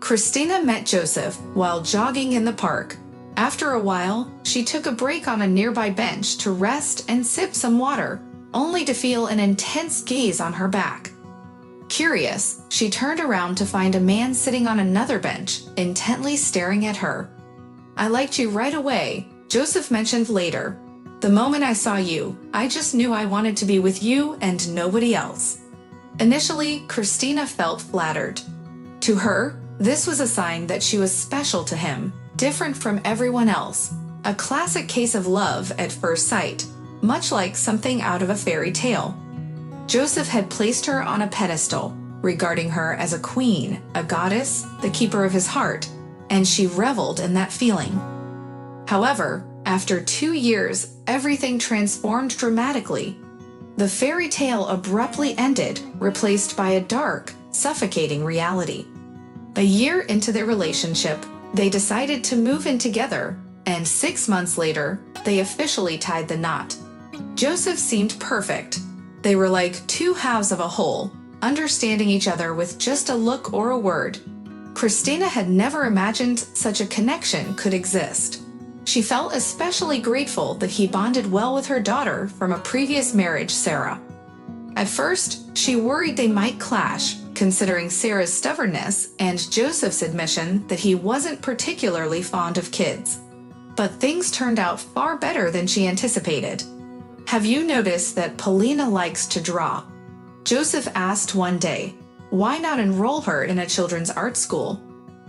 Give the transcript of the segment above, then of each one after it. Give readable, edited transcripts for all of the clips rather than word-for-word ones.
Christina met Joseph while jogging in the park. After a while, she took a break on a nearby bench to rest and sip some water, only to feel an intense gaze on her back. Curious, she turned around to find a man sitting on another bench, intently staring at her. "I liked you right away," Joseph mentioned later. "The moment I saw you, I just knew I wanted to be with you and nobody else." Initially, Christina felt flattered. To her, this was a sign that she was special to him, different from everyone else, a classic case of love at first sight, much like something out of a fairy tale. Joseph had placed her on a pedestal, regarding her as a queen, a goddess, the keeper of his heart, and she reveled in that feeling. However, after 2 years, everything transformed dramatically. The fairy tale abruptly ended, replaced by a dark, suffocating reality. A year into their relationship, they decided to move in together, and 6 months later, they officially tied the knot. Joseph seemed perfect. They were like two halves of a whole, understanding each other with just a look or a word. Christina had never imagined such a connection could exist. She felt especially grateful that he bonded well with her daughter from a previous marriage, Sarah. At first, she worried they might clash, considering Sarah's stubbornness and Joseph's admission that he wasn't particularly fond of kids. But things turned out far better than she anticipated. "Have you noticed that Paulina likes to draw?" Joseph asked one day. "Why not enroll her in a children's art school?"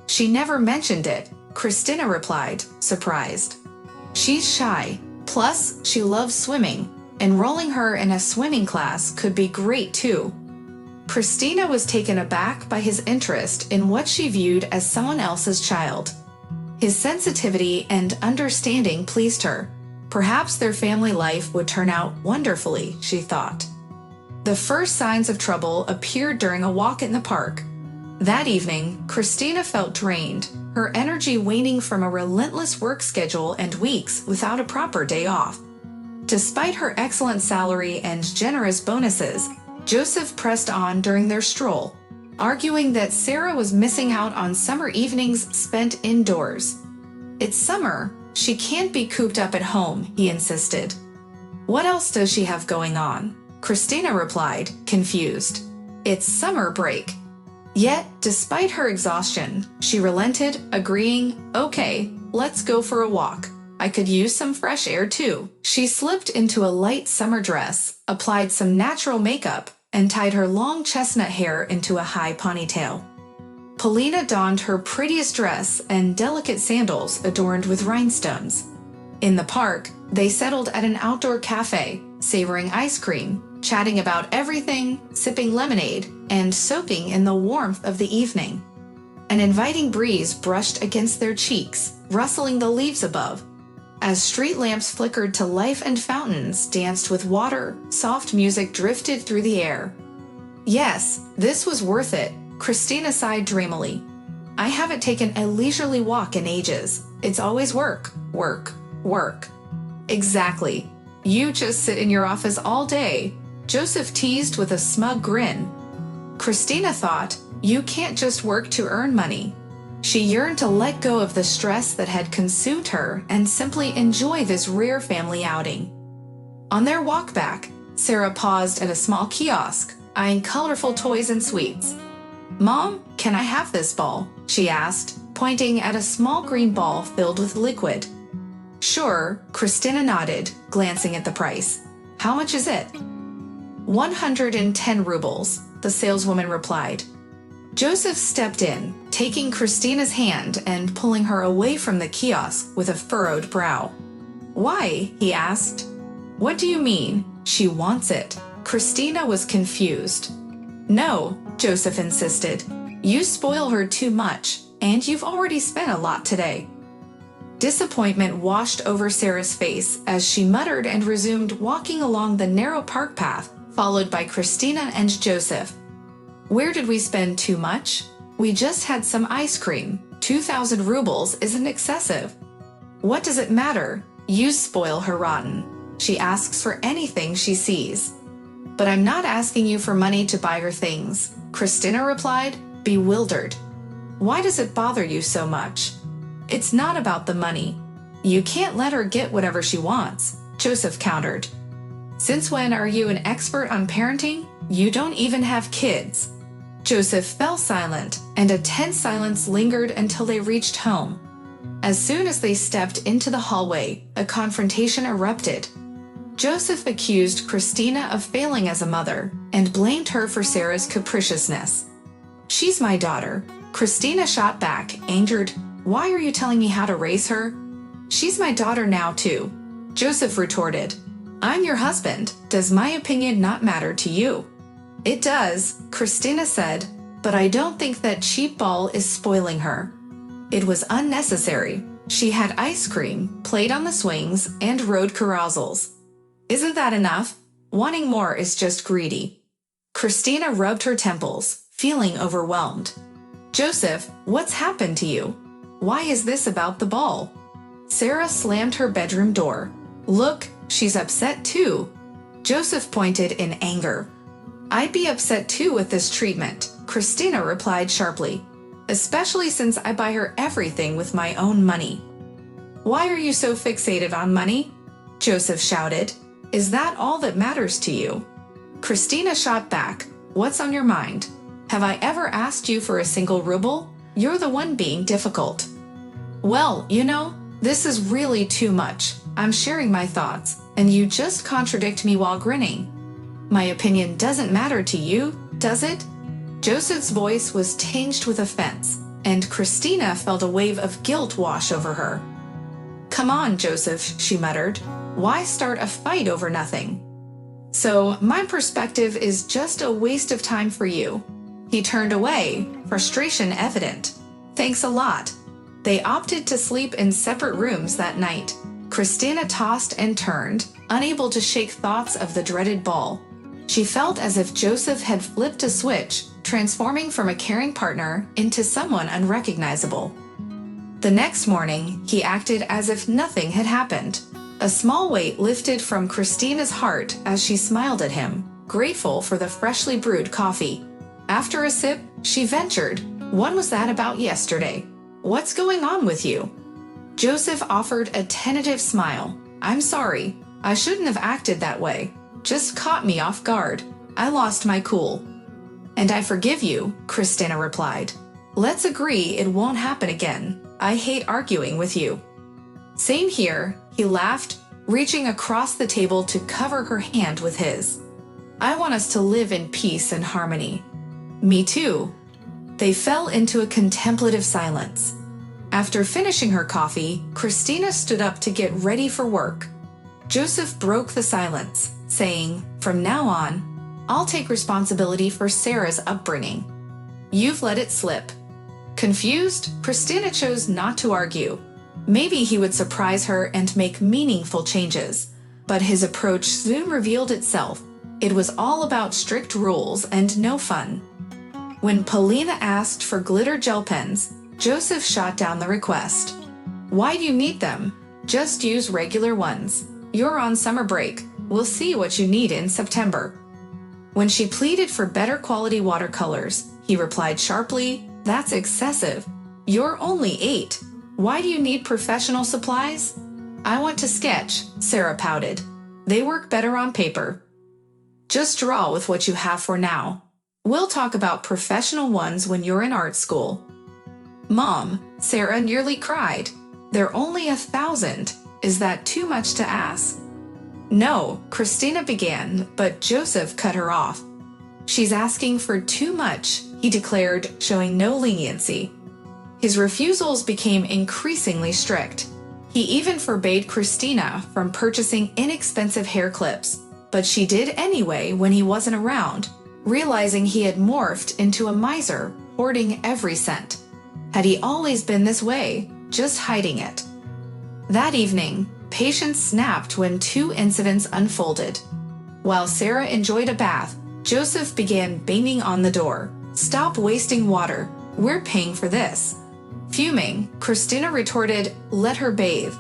"She never mentioned it," Christina replied, surprised. "She's shy. Plus, she loves swimming. Enrolling her in a swimming class could be great too." Christina was taken aback by his interest in what she viewed as someone else's child. His sensitivity and understanding pleased her. Perhaps their family life would turn out wonderfully, she thought. The first signs of trouble appeared during a walk in the park. That evening, Christina felt drained, her energy waning from a relentless work schedule and weeks without a proper day off. Despite her excellent salary and generous bonuses, Joseph pressed on during their stroll, arguing that Sarah was missing out on summer evenings spent indoors. "It's summer. She can't be cooped up at home," he insisted. "What else does she have going on?" Christina replied, confused. "It's summer break." Yet, despite her exhaustion, she relented, agreeing, "Okay, let's go for a walk. I could use some fresh air too." She slipped into a light summer dress, applied some natural makeup, and tied her long chestnut hair into a high ponytail. Paulina donned her prettiest dress and delicate sandals adorned with rhinestones. In the park, they settled at an outdoor cafe, savoring ice cream, chatting about everything, sipping lemonade, and soaking in the warmth of the evening. An inviting breeze brushed against their cheeks, rustling the leaves above. As street lamps flickered to life and fountains danced with water, soft music drifted through the air. Yes, this was worth it, Christina sighed dreamily. "I haven't taken a leisurely walk in ages. It's always work, work, work." "Exactly. You just sit in your office all day," Joseph teased with a smug grin. Christina thought, "You can't just work to earn money." She yearned to let go of the stress that had consumed her and simply enjoy this rare family outing. On their walk back, Sarah paused at a small kiosk, eyeing colorful toys and sweets. "Mom, can I have this ball?" she asked, pointing at a small green ball filled with liquid. "Sure," Christina nodded, glancing at the price. "How much is it?" 110 rubles, the saleswoman replied. Joseph stepped in, taking Christina's hand and pulling her away from the kiosk with a furrowed brow. "Why?" he asked. "What do you mean? She wants it." Christina was confused. "No," Joseph insisted. "You spoil her too much, and you've already spent a lot today." Disappointment washed over Sarah's face as she muttered and resumed walking along the narrow park path, followed by Christina and Joseph. "Where did we spend too much? We just had some ice cream. 2,000 rubles isn't excessive." "What does it matter? You spoil her rotten. She asks for anything she sees." "But I'm not asking you for money to buy her things," Christina replied, bewildered. Why does it bother you so much? It's not about the money. You can't let her get whatever she wants, Joseph countered. Since when are you an expert on parenting? You don't even have kids. Joseph fell silent, and a tense silence lingered until they reached home. As soon as they stepped into the hallway, a confrontation erupted. Joseph accused Christina of failing as a mother and blamed her for Sarah's capriciousness. She's my daughter, Christina shot back, angered. Why are you telling me how to raise her? She's my daughter now too, Joseph retorted. I'm your husband. Does my opinion not matter to you? It does, Christina said, but I don't think that cheap ball is spoiling her. It was unnecessary. She had ice cream, played on the swings, and rode carousels. Isn't that enough? Wanting more is just greedy. Christina rubbed her temples, feeling overwhelmed. Joseph, what's happened to you? Why is this about the ball? Sarah slammed her bedroom door. Look, she's upset too. Joseph pointed in anger. I'd be upset too with this treatment, Christina replied sharply, especially since I buy her everything with my own money. Why are you so fixated on money? Joseph shouted. Is that all that matters to you? Christina shot back. What's on your mind? Have I ever asked you for a single ruble? You're the one being difficult. Well, this is really too much. I'm sharing my thoughts, and you just contradict me while grinning. My opinion doesn't matter to you, does it? Joseph's voice was tinged with offense, and Christina felt a wave of guilt wash over her. Come on, Joseph, she muttered. Why start a fight over nothing? So, my perspective is just a waste of time for you. He turned away, frustration evident. Thanks a lot. They opted to sleep in separate rooms that night. Christina tossed and turned, unable to shake thoughts of the dreaded ball. She felt as if Joseph had flipped a switch, transforming from a caring partner into someone unrecognizable. The next morning, he acted as if nothing had happened. A small weight lifted from Christina's heart as she smiled at him, grateful for the freshly brewed coffee. After a sip, she ventured, "What was that about yesterday? What's going on with you?" Joseph offered a tentative smile. "I'm sorry. I shouldn't have acted that way. Just caught me off guard. I lost my cool." "And I forgive you," Christina replied. "Let's agree it won't happen again. I hate arguing with you." "Same here," he laughed, reaching across the table to cover her hand with his. "I want us to live in peace and harmony." "Me too." They fell into a contemplative silence. After finishing her coffee, Christina stood up to get ready for work. Joseph broke the silence, saying, "From now on, I'll take responsibility for Sarah's upbringing. You've let it slip." Confused, Christina chose not to argue. Maybe he would surprise her and make meaningful changes. But his approach soon revealed itself. It was all about strict rules and no fun. When Paulina asked for glitter gel pens, Joseph shot down the request. "Why do you need them? Just use regular ones. You're on summer break. We'll see what you need in September." When she pleaded for better quality watercolors, he replied sharply, "That's excessive. You're only 8. Why do you need professional supplies?" "I want to sketch," Sarah pouted. "They work better on paper." "Just draw with what you have for now. We'll talk about professional ones when you're in art school." "Mom," Sarah nearly cried. "They're only 1,000. Is that too much to ask?" "No," Christina began, but Joseph cut her off. "She's asking for too much," he declared, showing no leniency. His refusals became increasingly strict. He even forbade Christina from purchasing inexpensive hair clips, but she did anyway when he wasn't around, realizing he had morphed into a miser, hoarding every cent. Had he always been this way, just hiding it? That evening, patience snapped when 2 incidents unfolded. While Sarah enjoyed a bath, Joseph began banging on the door. "Stop wasting water. We're paying for this." Fuming, Christina retorted, "Let her bathe.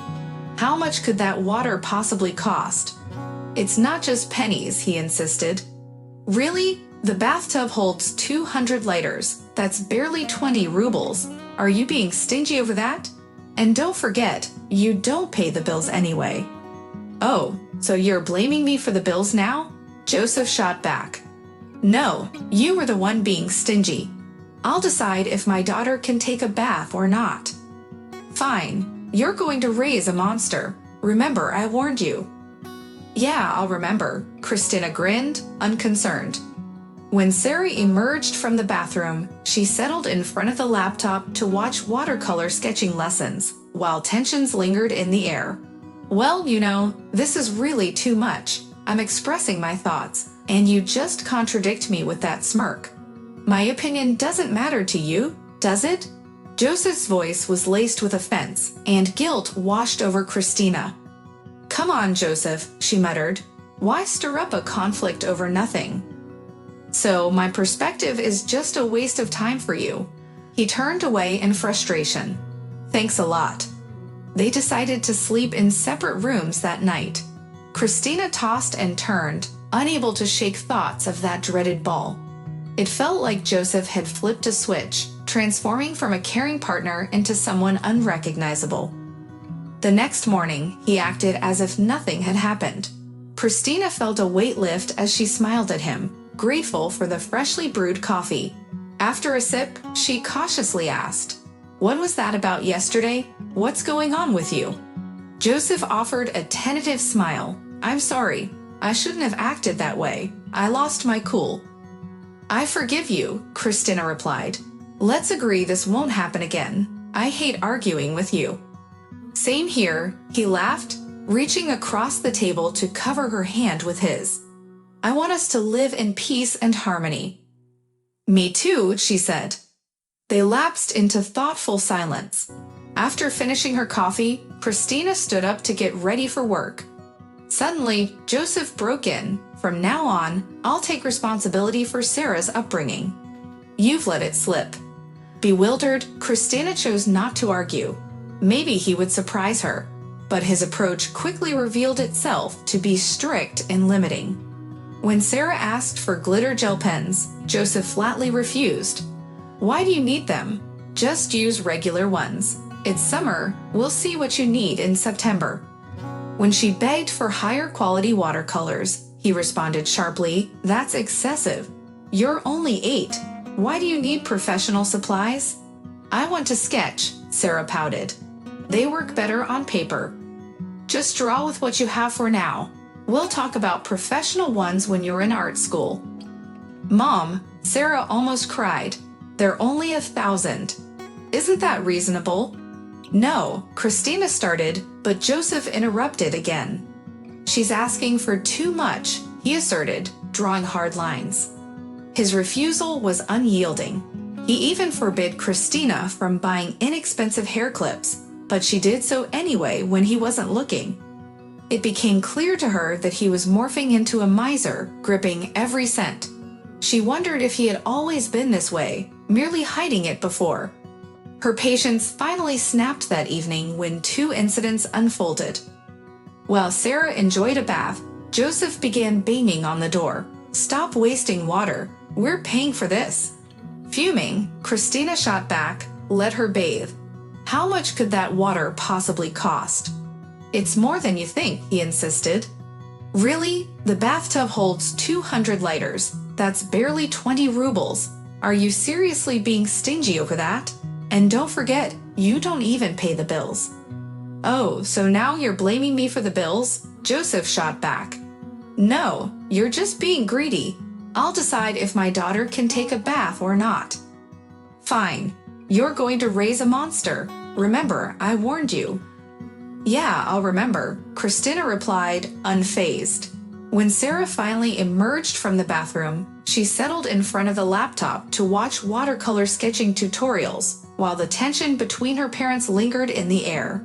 How much could that water possibly cost?" "It's not just pennies," he insisted. Really? The bathtub holds 200 liters. That's barely 20 rubles. Are you being stingy over that? And don't forget, you don't pay the bills anyway. Oh, so you're blaming me for the bills now? Joseph shot back. No, you were the one being stingy. I'll decide if my daughter can take a bath or not. Fine, you're going to raise a monster. Remember, I warned you. Yeah, I'll remember, Christina grinned, unconcerned. When Sarah emerged from the bathroom, she settled in front of the laptop to watch watercolor sketching lessons, while tensions lingered in the air. Well, this is really too much. I'm expressing my thoughts, and you just contradict me with that smirk. My opinion doesn't matter to you, does it? Joseph's voice was laced with offense, and guilt washed over Christina. Come on, Joseph, she muttered. Why stir up a conflict over nothing? So my perspective is just a waste of time for you. He turned away in frustration. Thanks a lot. They decided to sleep in separate rooms that night. Christina tossed and turned, unable to shake thoughts of that dreaded ball. It felt like Joseph had flipped a switch, transforming from a caring partner into someone unrecognizable. The next morning, he acted as if nothing had happened. Christina felt a weight lift as she smiled at him, grateful for the freshly brewed coffee. After a sip, she cautiously asked, "What was that about yesterday? What's going on with you?" Joseph offered a tentative smile. "I'm sorry. I shouldn't have acted that way. I lost my cool." "I forgive you," Christina replied. "Let's agree this won't happen again. I hate arguing with you." "Same here," he laughed, reaching across the table to cover her hand with his. "I want us to live in peace and harmony." "Me too," she said. They lapsed into thoughtful silence. After finishing her coffee, Christina stood up to get ready for work. Suddenly, Joseph broke in. "From now on, I'll take responsibility for Sarah's upbringing. You've let it slip." Bewildered, Christina chose not to argue. Maybe he would surprise her, but his approach quickly revealed itself to be strict and limiting. When Sarah asked for glitter gel pens, Joseph flatly refused. "Why do you need them? Just use regular ones. It's summer, we'll see what you need in September." When she begged for higher quality watercolors, he responded sharply, "That's excessive. You're only 8. Why do you need professional supplies?" "I want to sketch," Sarah pouted. "They work better on paper. Just draw with what you have for now. We'll talk about professional ones when you're in art school." "Mom," Sarah almost cried, "they're only 1,000. Isn't that reasonable?" "No," Christina started, but Joseph interrupted again. "She's asking for too much," he asserted, drawing hard lines. His refusal was unyielding. He even forbid Christina from buying inexpensive hair clips, but she did so anyway when he wasn't looking. It became clear to her that he was morphing into a miser, gripping every cent. She wondered if he had always been this way, merely hiding it before. Her patience finally snapped that evening when 2 incidents unfolded. While Sarah enjoyed a bath, Joseph began banging on the door. "Stop wasting water. We're paying for this." Fuming, Christina shot back, "Let her bathe. How much could that water possibly cost?" "It's more than you think," he insisted. "Really? The bathtub holds 200 liters. That's barely 20 rubles. Are you seriously being stingy over that? And don't forget, you don't even pay the bills." "Oh, so now you're blaming me for the bills?" Joseph shot back. "No, you're just being greedy. I'll decide if my daughter can take a bath or not." "Fine. You're going to raise a monster. Remember, I warned you." "Yeah, I'll remember," Christina replied, unfazed. When Sarah finally emerged from the bathroom, she settled in front of the laptop to watch watercolor sketching tutorials, while the tension between her parents lingered in the air.